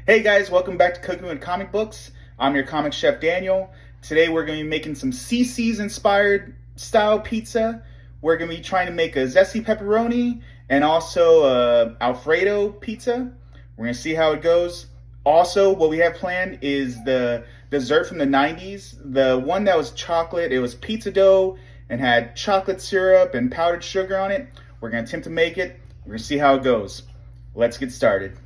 Hey guys, welcome back to Cooking with Comic Books. I'm your comic chef Daniel. Today we're going to be making some CiCi's inspired style pizza. We're going to be trying to make a zesty pepperoni and also a Alfredo pizza. We're going to see how it goes. Also, what we have planned is the dessert from the 90s. The one that was chocolate, it was pizza dough and had chocolate syrup and powdered sugar on it. We're going to attempt to make it. We're going to see how it goes. Let's get started.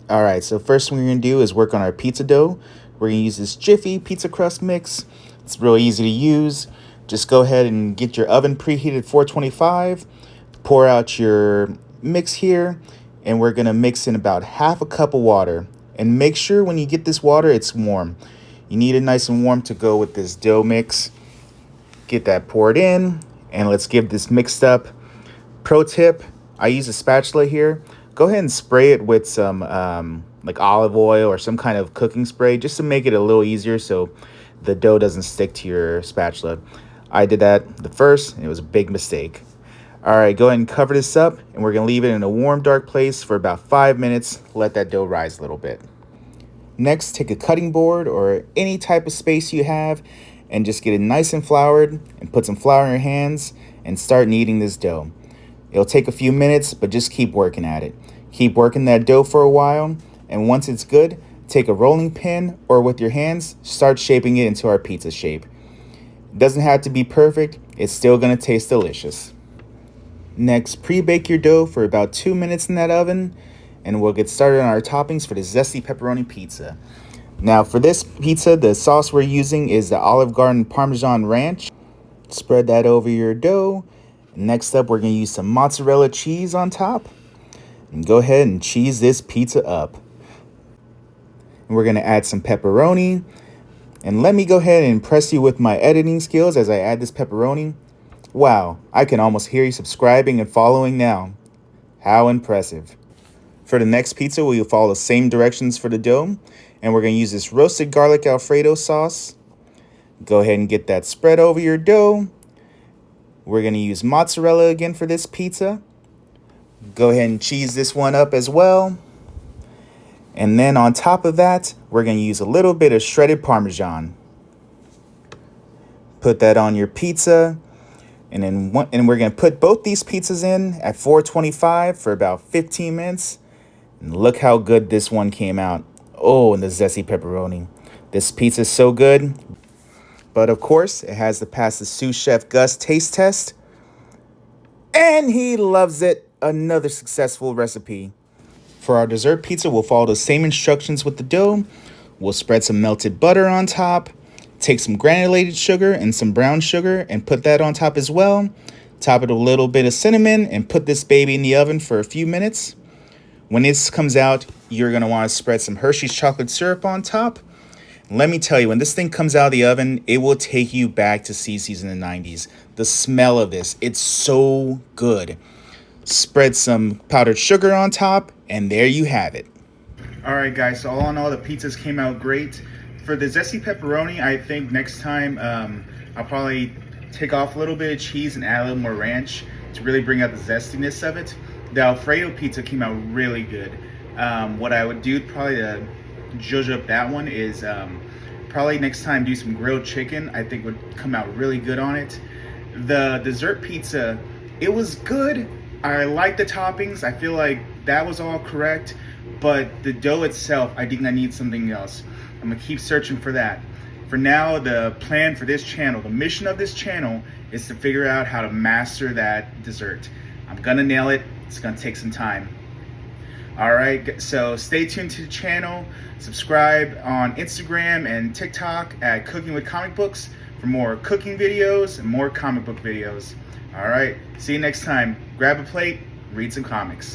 All right, so first thing we're going to do is work on our pizza dough. We're going to use this Jiffy pizza crust mix. It's real easy to use. Just go ahead and get your oven preheated 425. Pour out your mix here, and we're going to mix in about half a cup of water. And make sure when you get this water, it's warm. You need it nice and warm to go with this dough mix. Get that poured in, and let's give this mixed up. Pro tip, I use a spatula here. Go ahead and spray it with some like olive oil or some kind of cooking spray just to make it a little easier so the dough doesn't stick to your spatula. I did that the first, and it was a big mistake. All right, go ahead and cover this up, and we're going to leave it in a warm, dark place for about 5 minutes. Let that dough rise a little bit. Next, take a cutting board or any type of space you have and just get it nice and floured and put some flour in your hands and start kneading this dough. It'll take a few minutes, but just keep working at it. Keep working that dough for a while, and once it's good, take a rolling pin or with your hands, start shaping it into our pizza shape. It doesn't have to be perfect, it's still gonna taste delicious. Next, pre-bake your dough for about 2 minutes in that oven, and we'll get started on our toppings for the zesty pepperoni pizza. Now for this pizza, the sauce we're using is the Olive Garden Parmesan Ranch. Spread that over your dough. Next up, we're going to use some mozzarella cheese on top. And go ahead and cheese this pizza up. And we're going to add some pepperoni. And let me go ahead and impress you with my editing skills as I add this pepperoni. Wow, I can almost hear you subscribing and following now. How impressive. For the next pizza, we'll follow the same directions for the dough. And we're going to use this roasted garlic Alfredo sauce. Go ahead and get that spread over your dough. We're going to use mozzarella again for this pizza. Go ahead and cheese this one up as well. And then on top of that, we're going to use a little bit of shredded Parmesan. Put that on your pizza. And we're going to put both these pizzas in at 425 for about 15 minutes. And look how good this one came out. Oh, and the zesty pepperoni. This pizza is so good. But of course, it has to pass the sous chef Gus taste test. And he loves it. Another successful recipe. For our dessert pizza, we'll follow the same instructions with the dough. We'll spread some melted butter on top. Take some granulated sugar and some brown sugar and put that on top as well. Top it with a little bit of cinnamon and put this baby in the oven for a few minutes. When this comes out, you're going to want to spread some Hershey's chocolate syrup on top. Let me tell you, when this thing comes out of the oven, it will take you back to CiCi's in the 90s. The smell of this, it's so good. Spread some powdered sugar on top, and there you have it. All right, guys, so all in all, the pizzas came out great. For the zesty pepperoni, I think next time I'll probably take off a little bit of cheese and add a little more ranch to really bring out the zestiness of it. The Alfredo pizza came out really good. What I would do probably to judge up that one is probably next time do some grilled chicken. I think would come out really good on it. The dessert pizza, it was good. I like the toppings. I feel like that was all correct, but the dough itself, I think I need something else. I'm gonna keep searching for that. For now, the plan for this channel, the mission of this channel is to figure out how to master that dessert. I'm gonna nail it. It's gonna take some time. All right, so stay tuned to the channel. Subscribe on Instagram and TikTok at Cooking with Comic Books for more cooking videos and more comic book videos. All right, see you next time. Grab a plate, read some comics.